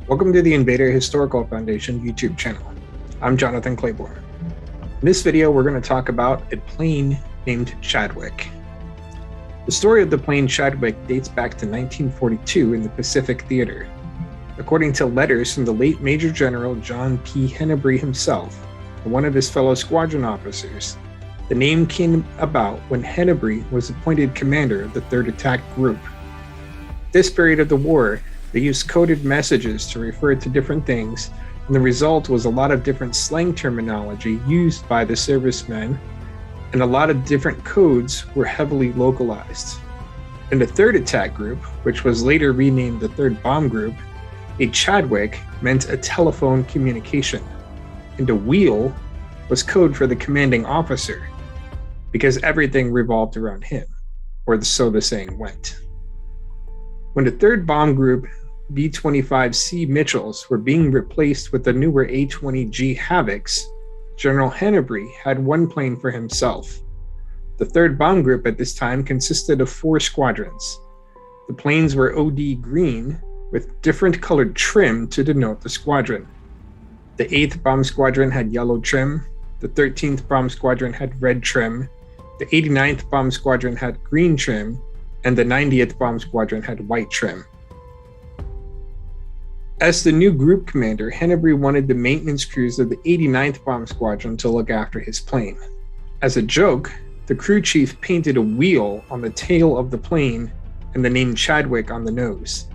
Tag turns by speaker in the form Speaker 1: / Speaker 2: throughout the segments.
Speaker 1: Welcome to the Invader Historical Foundation YouTube channel. I'm Jonathan Claiborne. In this video, we're going to talk about a plane named Chadwick. The story of the plane Chadwick dates back to 1942 in the Pacific Theater. According to letters from the late Major General John P. Hennebree himself and one of his fellow squadron officers, the name came about when Hennebree was appointed commander of the 3rd Attack Group. This period of the war, they used coded messages to refer to different things, and the result was a lot of different slang terminology used by the servicemen, and a lot of different codes were heavily localized. In the 3rd Attack Group, which was later renamed the 3rd Bomb Group, a Chadwick meant a telephone communication, and a wheel was code for the commanding officer, because everything revolved around him, or so the saying went. When the 3rd Bomb Group B-25C Mitchells were being replaced with the newer A-20G Chadwicks, General Hennebree had one plane for himself. The 3rd Bomb Group at this time consisted of 4 squadrons. The planes were OD green with different colored trim to denote the squadron. The 8th Bomb Squadron had yellow trim, the 13th Bomb Squadron had red trim, the 89th Bomb Squadron had green trim, and the 90th Bomb Squadron had white trim. As the new group commander, Hennebree wanted the maintenance crews of the 89th Bomb Squadron to look after his plane. As a joke, the crew chief painted a wheel on the tail of the plane and the name Chadwick on the nose.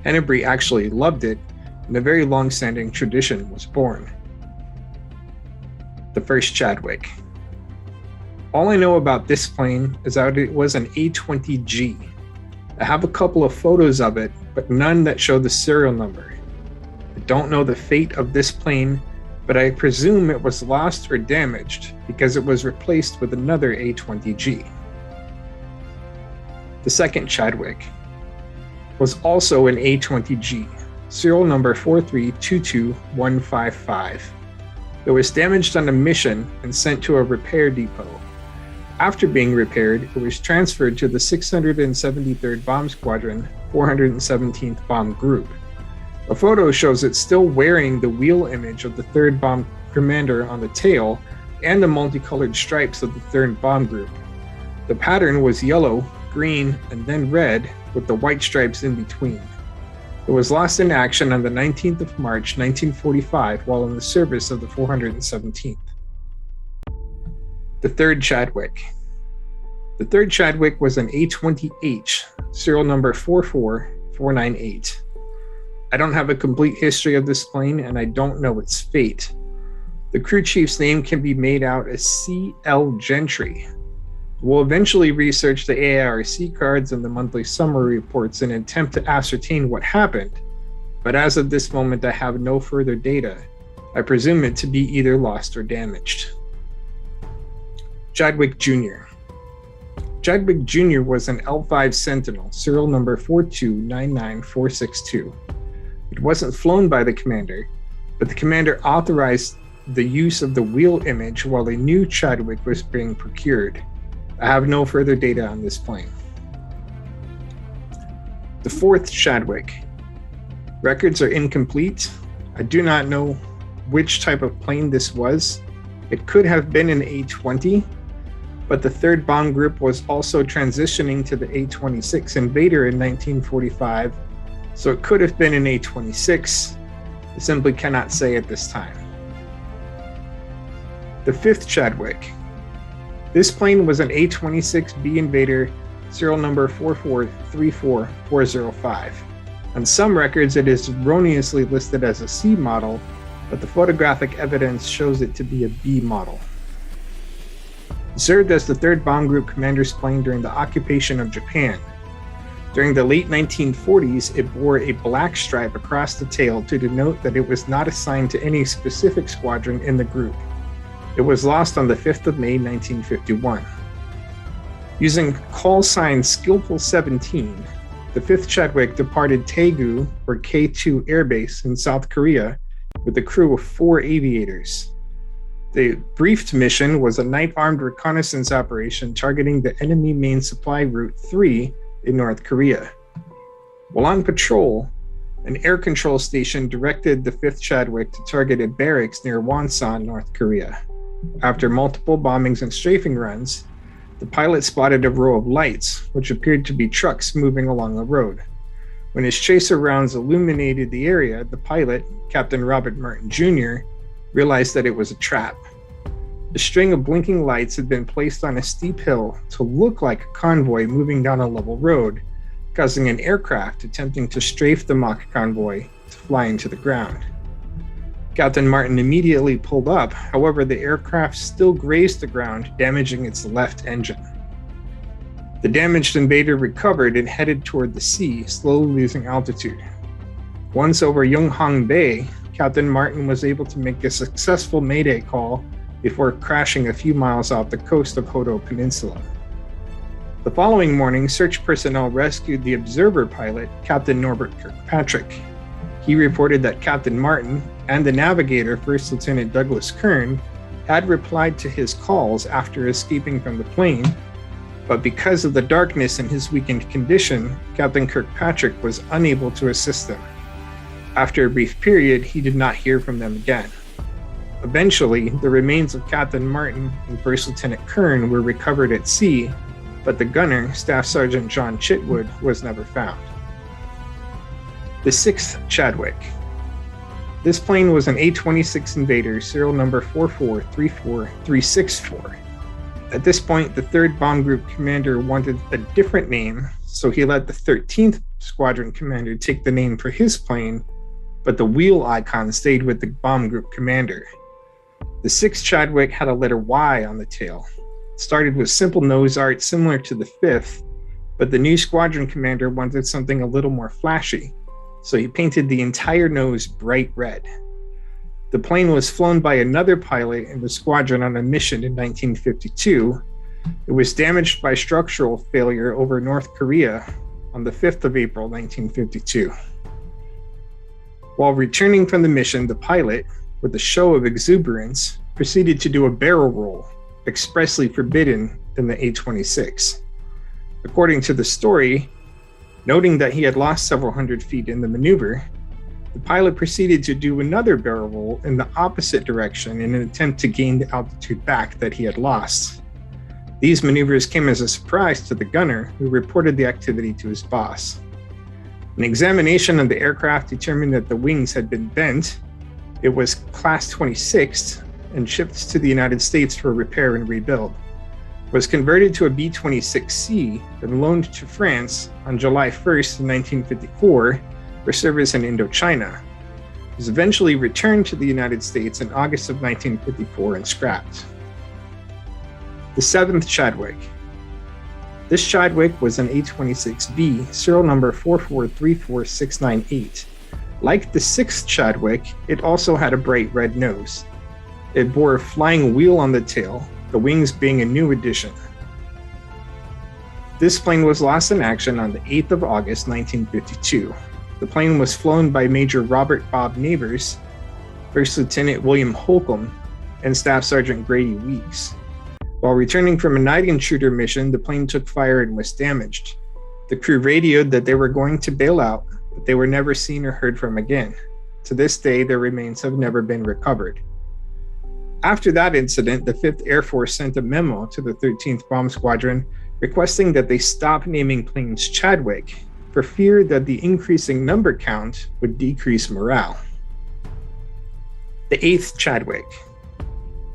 Speaker 1: Hennebree actually loved it, and a very long-standing tradition was born. The first Chadwick. All I know about this plane is that it was an A-20G. I have a couple of photos of it, but none that show the serial number. I don't know the fate of this plane, but I presume it was lost or damaged because it was replaced with another A-20G. The second Chadwick was also an A-20G, serial number 4322155. It was damaged on a mission and sent to a repair depot. After being repaired, it was transferred to the 673rd Bomb Squadron, 417th Bomb Group. A photo shows it still wearing the wheel image of the 3rd Bomb Commander on the tail and the multicolored stripes of the 3rd Bomb Group. The pattern was yellow, green, and then red with the white stripes in between. It was lost in action on the 19th of March 1945 while in the service of the 417th. The 3rd Chadwick. The 3rd Chadwick was an A-20H, serial number 44498. I don't have a complete history of this plane, and I don't know its fate. The crew chief's name can be made out as C.L. Gentry. We'll eventually research the AIRC cards and the monthly summary reports in an attempt to ascertain what happened, but as of this moment I have no further data. I presume it to be either lost or damaged. Chadwick Jr. Chadwick Jr. was an L5 Sentinel, serial number 4299462. It wasn't flown by the commander, but the commander authorized the use of the wheel image while a new Chadwick was being procured. I have no further data on this plane. The 4th Chadwick. Records are incomplete. I do not know which type of plane this was. It could have been an A-20, but the 3rd Bomb Group was also transitioning to the A-26 Invader in 1945, so it could have been an A-26. I simply cannot say at this time. The 5th Chadwick. This plane was an A-26B Invader, serial number 4434405. On some records, it is erroneously listed as a C model, but the photographic evidence shows it to be a B model. It served as the 3rd Bomb Group commander's plane during the occupation of Japan. During the late 1940s, it bore a black stripe across the tail to denote that it was not assigned to any specific squadron in the group. It was lost on the 5th of May 1951. Using call sign Skillful 17, the 5th Chadwick departed Daegu, or K2 Air Base in South Korea, with a crew of 4 aviators. The briefed mission was a night-armed reconnaissance operation targeting the enemy main supply route 3 in North Korea. While on patrol, An air control station directed the 5th Chadwick to target a barracks near Wonsan, North Korea. After multiple bombings and strafing runs, the pilot spotted a row of lights, which appeared to be trucks moving along a road. When his chaser rounds illuminated the area, the pilot, Captain Robert Martin Jr., realized that it was a trap. A string of blinking lights had been placed on a steep hill to look like a convoy moving down a level road, causing an aircraft attempting to strafe the mock convoy to fly into the ground. Captain Martin immediately pulled up, however, the aircraft still grazed the ground, damaging its left engine. The damaged invader recovered and headed toward the sea, slowly losing altitude. Once over Yonghang Bay, Captain Martin was able to make a successful mayday call before crashing a few miles off the coast of Hodo Peninsula. The following morning, search personnel rescued the observer pilot, Captain Norbert Kirkpatrick. He reported that Captain Martin and the navigator, First Lieutenant Douglas Kern, had replied to his calls after escaping from the plane, but because of the darkness and his weakened condition, Captain Kirkpatrick was unable to assist them. After a brief period, he did not hear from them again. Eventually, the remains of Captain Martin and First Lieutenant Kern were recovered at sea, but the gunner, Staff Sergeant John Chitwood, was never found. The 6th Chadwick. This plane was an A-26 Invader, serial number 4434364. At this point, the 3rd Bomb Group commander wanted a different name, so he let the 13th Squadron commander take the name for his plane, but the wheel icon stayed with the Bomb Group commander. The 6th Chadwick had a letter Y on the tail. It started with simple nose art similar to the 5th, but the new squadron commander wanted something a little more flashy, so he painted the entire nose bright red. The plane was flown by another pilot in the squadron on a mission in 1952. It was damaged by structural failure over North Korea on the 5th of April, 1952. While returning from the mission, the pilot, with a show of exuberance, proceeded to do a barrel roll, expressly forbidden in the A-26. According to the story, noting that he had lost several hundred feet in the maneuver, the pilot proceeded to do another barrel roll in the opposite direction in an attempt to gain the altitude back that he had lost. These maneuvers came as a surprise to the gunner, who reported the activity to his boss. An examination of the aircraft determined that the wings had been bent. It was Class 26 and shipped to the United States for repair and rebuild. It was converted to a B-26C and loaned to France on July 1st, 1954 for service in Indochina. It was eventually returned to the United States in August of 1954 and scrapped. The 7th Chadwick. This Chadwick was an A-26B, serial number 4434698. Like the 6th Chadwick, it also had a bright red nose. It bore a flying wheel on the tail, the wings being a new addition. This plane was lost in action on the 8th of August, 1952. The plane was flown by Major Robert Bob Neighbors, First Lieutenant William Holcomb, and Staff Sergeant Grady Weeks. While returning from a night intruder mission, the plane took fire and was damaged. The crew radioed that they were going to bail out, but they were never seen or heard from again. To this day, their remains have never been recovered. After that incident, the 5th Air Force sent a memo to the 13th Bomb Squadron requesting that they stop naming planes Chadwick for fear that the increasing number count would decrease morale. The 8th Chadwick.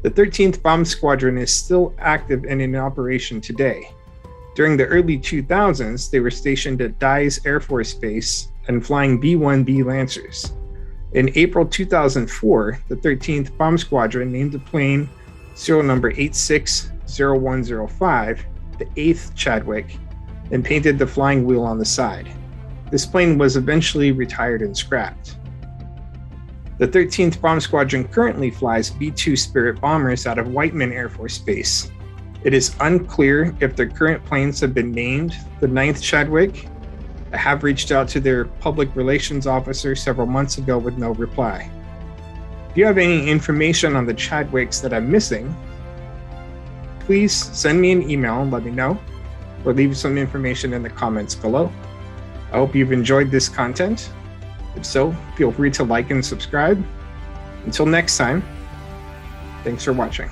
Speaker 1: The 13th Bomb Squadron is still active and in operation today. During the early 2000s, they were stationed at Dyes Air Force Base and flying B-1B Lancers. In April 2004, the 13th Bomb Squadron named the plane serial number 860105, the 8th Chadwick, and painted the flying wheel on the side. This plane was eventually retired and scrapped. The 13th Bomb Squadron currently flies B-2 Spirit bombers out of Whiteman Air Force Base. It is unclear if their current planes have been named the 9th Chadwick. I have reached out to their public relations officer several months ago with no reply. If you have any information on the Chadwicks that I'm missing, please send me an email and let me know, or leave some information in the comments below. I hope you've enjoyed this content. If so, feel free to like and subscribe. Until next time, thanks for watching.